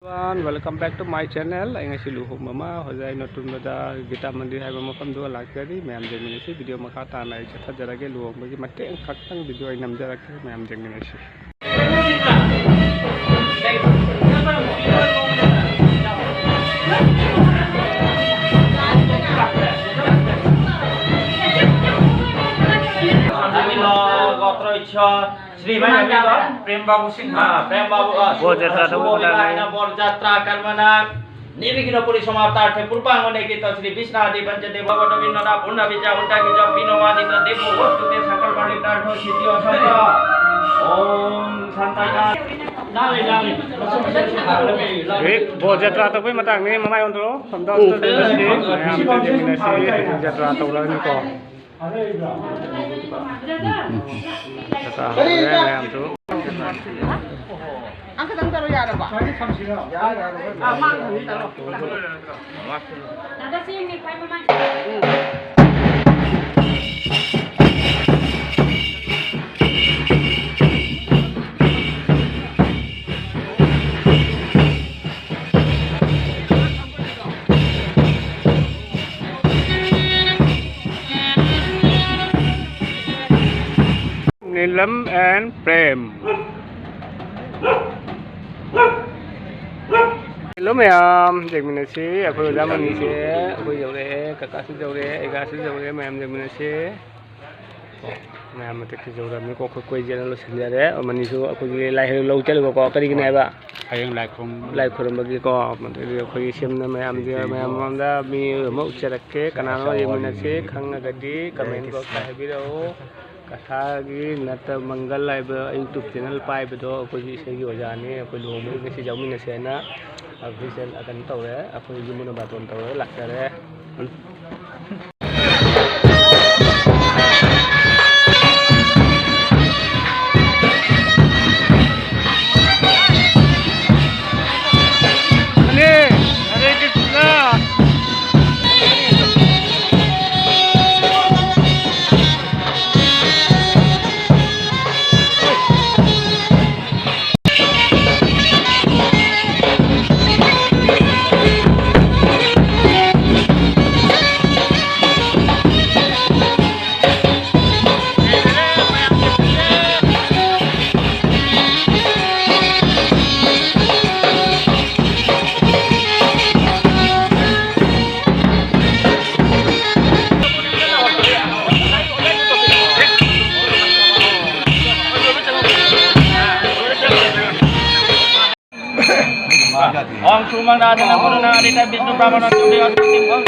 Welcome back to my channel. Anh si Luhong Mama. Hojai notun bada Gita Mandir hai mafam dua lakari. Mayam jengin si video makata nai chatha jarage Luhong bagi mate ang kaktang video ay nam jarage mayam jengin si. Sri Babu Prem Babu Singha Prem Babu Borjatra Borjatra Karmana Nirvikina Puri Samartha Purpang Kita Sri Vishna Devancha Deva Vinona Purna Vija Uta Vija Pinomadita Devo Vastute Sakal Pandita Sityo Santa Om Santaka Borjatra to matang ni mamai ontro samdo to si mayam jengin si Borjatra to lang ni ko. Angkat ang taro yara ba? Mang ni taro. Nada sini kay mamang. Nilam and Prem. Hello mayam, jengmin si. Aku udah mani si. Aku jauh deh, kakak si jauh deh, ega si jauh deh, mayam jengmin si. Mayam mati si jauh deh. Mereka kau jalan lu sendiri deh. Mani su aku jadi lahir lau cel kau kari kena apa? Ayang Lai kurang bagi kau. Mati dia kau sim na mayam dia mayam anda mi mau cerak ke kanan jengmin si. Khang agadi kamen kau kahibiro. Kasagi nata Mangal live YouTube channel pai bedo aku si segi wajani aku lumu ni si jauh ni sena aku sel akan tahu ya aku jumun baton tahu lah kare Om Sumang Radha Purna Adita Vishnu Brahmana Suri Aswati Om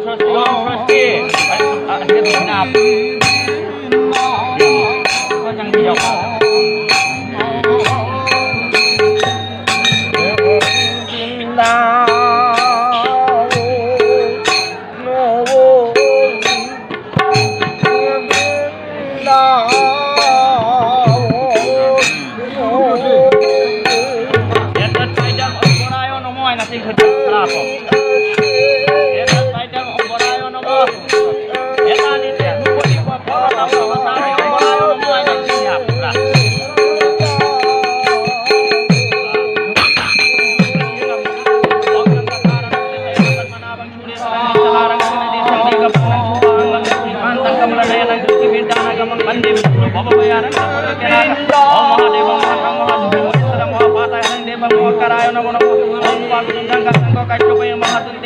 Swasti Om Swasti Akhir Nap Kacang bijak nasi khutbah kelapa. Eta saidang omborayo nomo. Eta ni dia nubo di bawah pohon tahu sari omborayo nomo aja siap lah.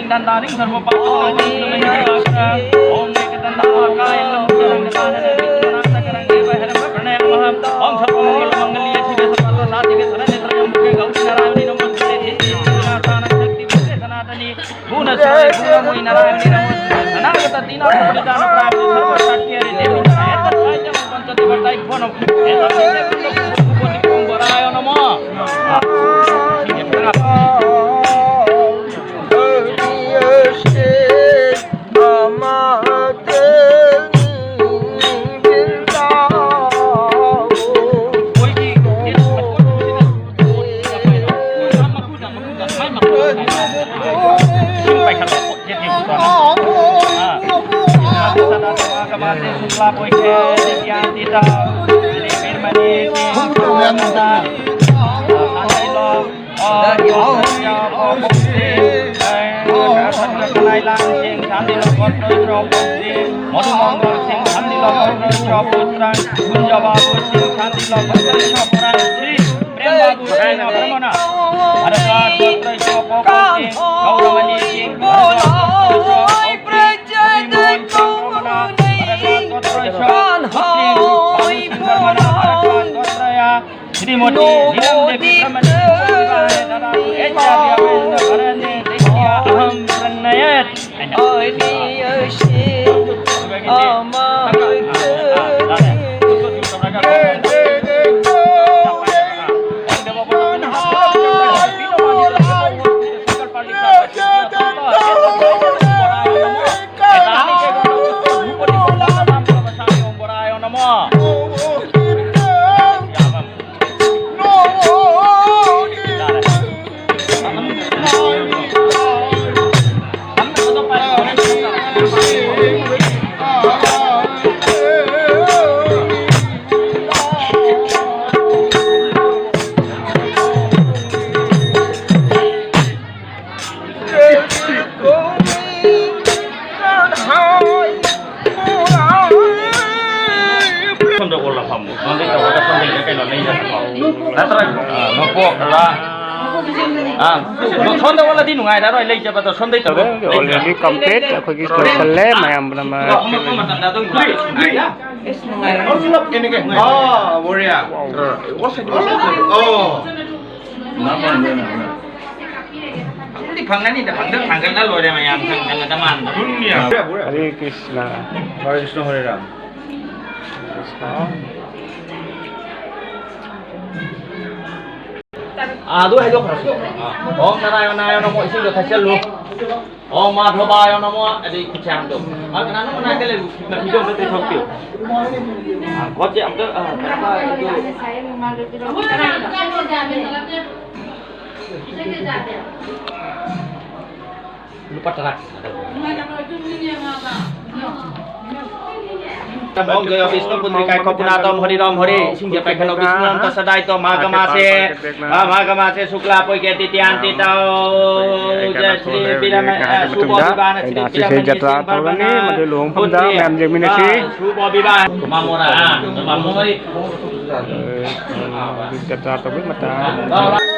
Dan taring sarwa patung om nekatan kai lam jarang dana bitna sakarang deva haram pranayam maham om sarva mangal mangaliya sive sarva sati ke sarane trayam muke gauri narayani namaste dina sana shakti vise sanatani guna sai guna moi narayani namaste anagata dina pradana prapti sarva satyare devi eta saja panchati vartai bonam eta saja puni pomborayo namo Madhumangal Singh শান্তি লক্ষ্য পুত্রাং কুঞ্জবাবু সিং শান্তি লক্ষ্য শ্রী প্রেম বাবু সিং ব্রহ্মণা ভরদ্বাজ গোত্র পপো সিং গৌরমণি সিং श्रीमती नीलम देवी अहम प्रणयत sonda di nungai daro lei jaba to sondai to already complete akhoi loisale mayam nama warrior di phangna ni da phangkan da loi mayam thang teman Hare Krishna Hare Ram dua hai dok om narayana namo isi do thachal lu om madhavaya namo adi kucham do kana namo na kale na video do thok tiu goje am do lupa terak Om Jaya Vishnu Putrika Kopunatom Hari Ram Hari Singja Paikalo Vishnu Nam Tasadai To Magamase Magamase Sukla Poike Titianti Tau Jashri Pirama Subo Vibana Sri Pirama Jatra Tawani Madu Luang Punda Mayam Jagminasi Subo Vibana Mamora Mamori Jatra Tawani Mata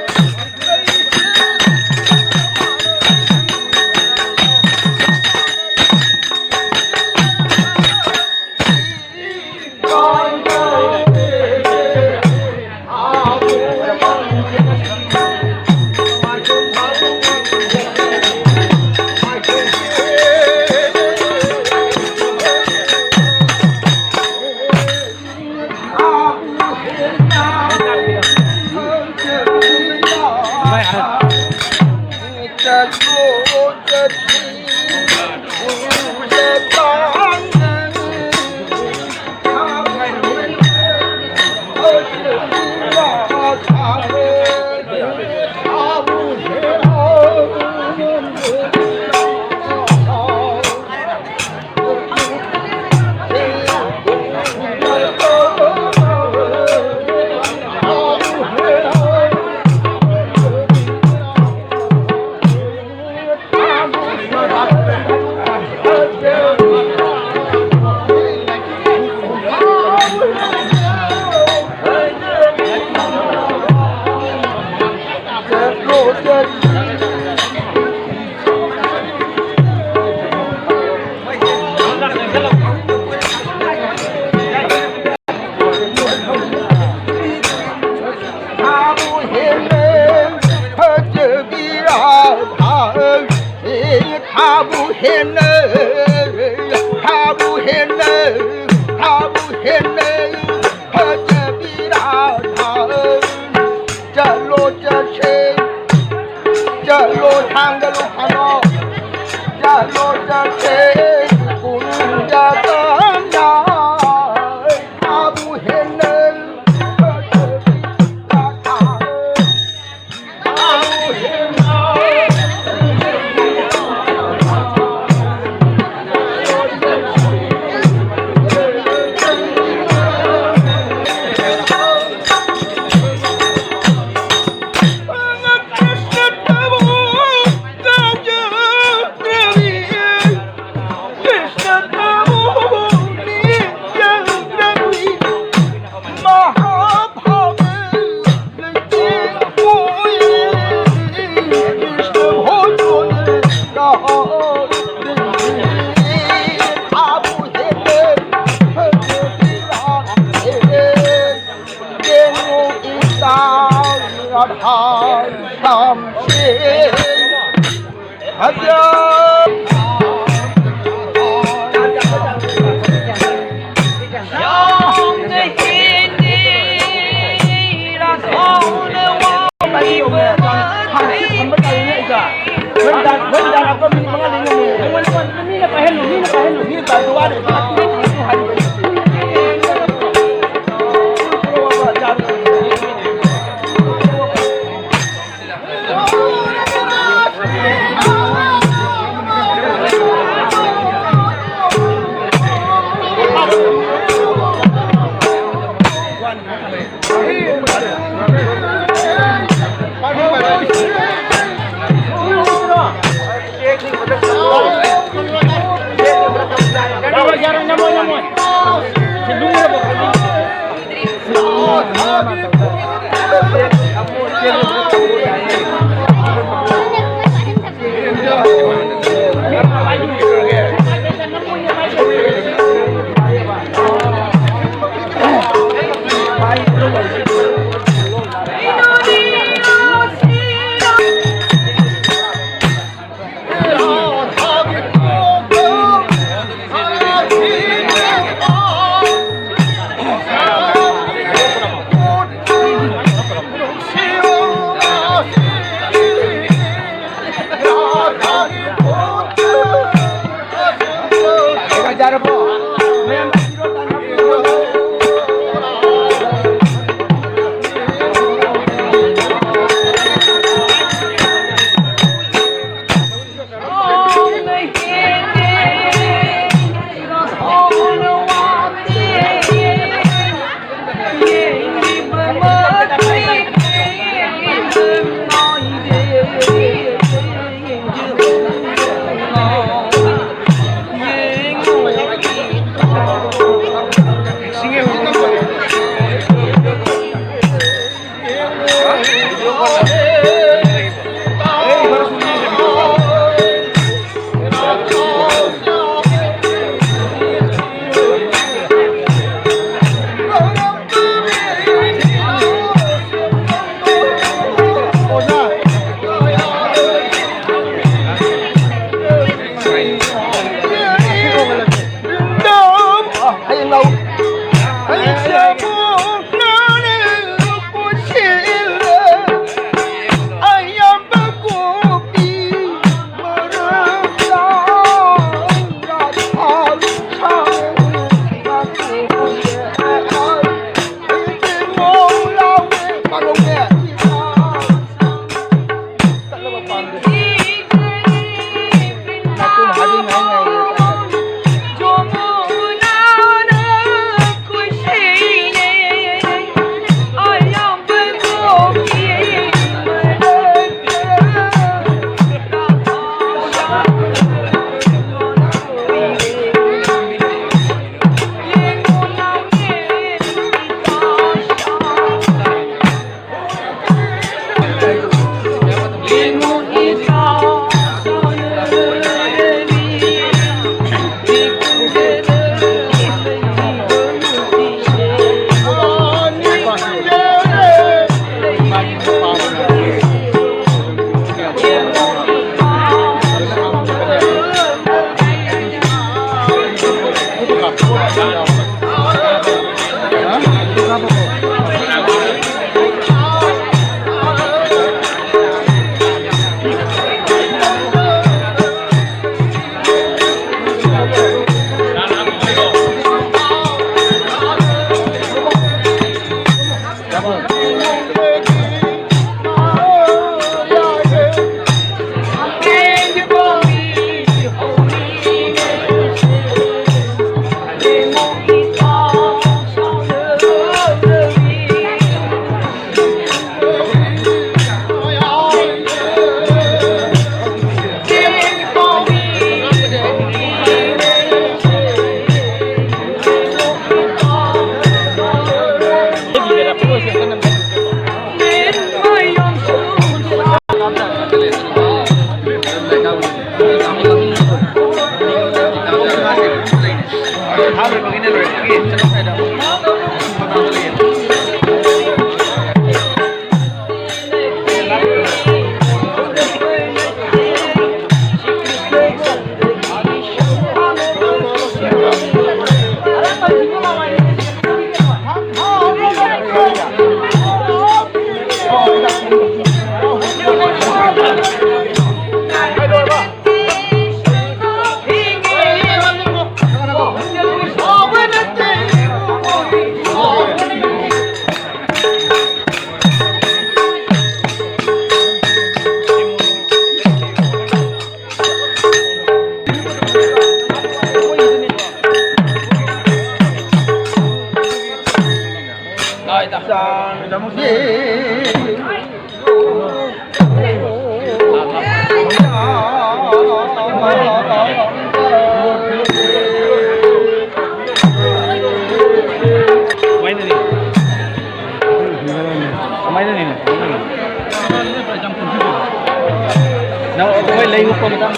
Nấu tôi lấy hút con ta.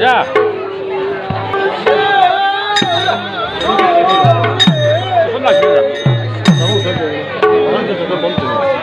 자. 손나 기자. 너무 되게. 나한테 저거 멈추네.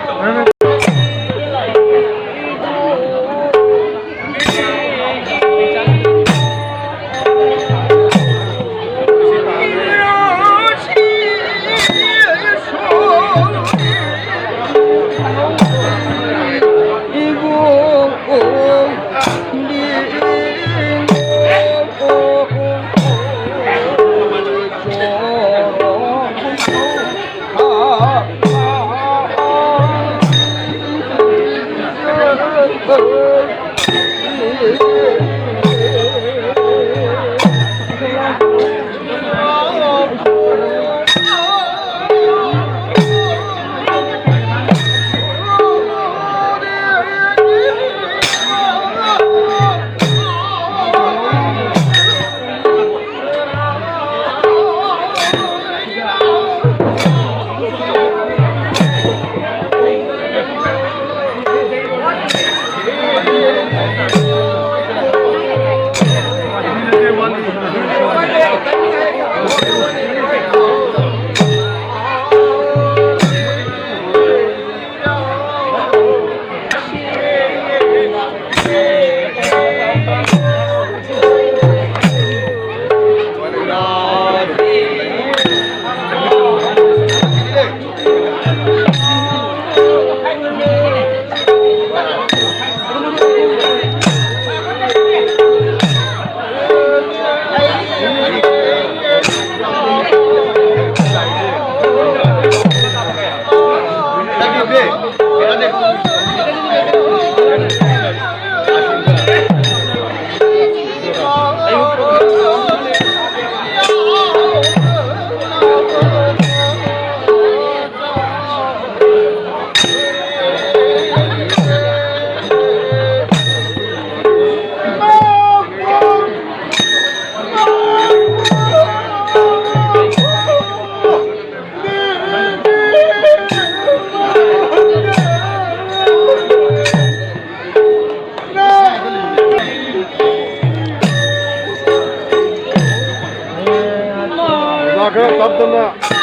Kaptan'a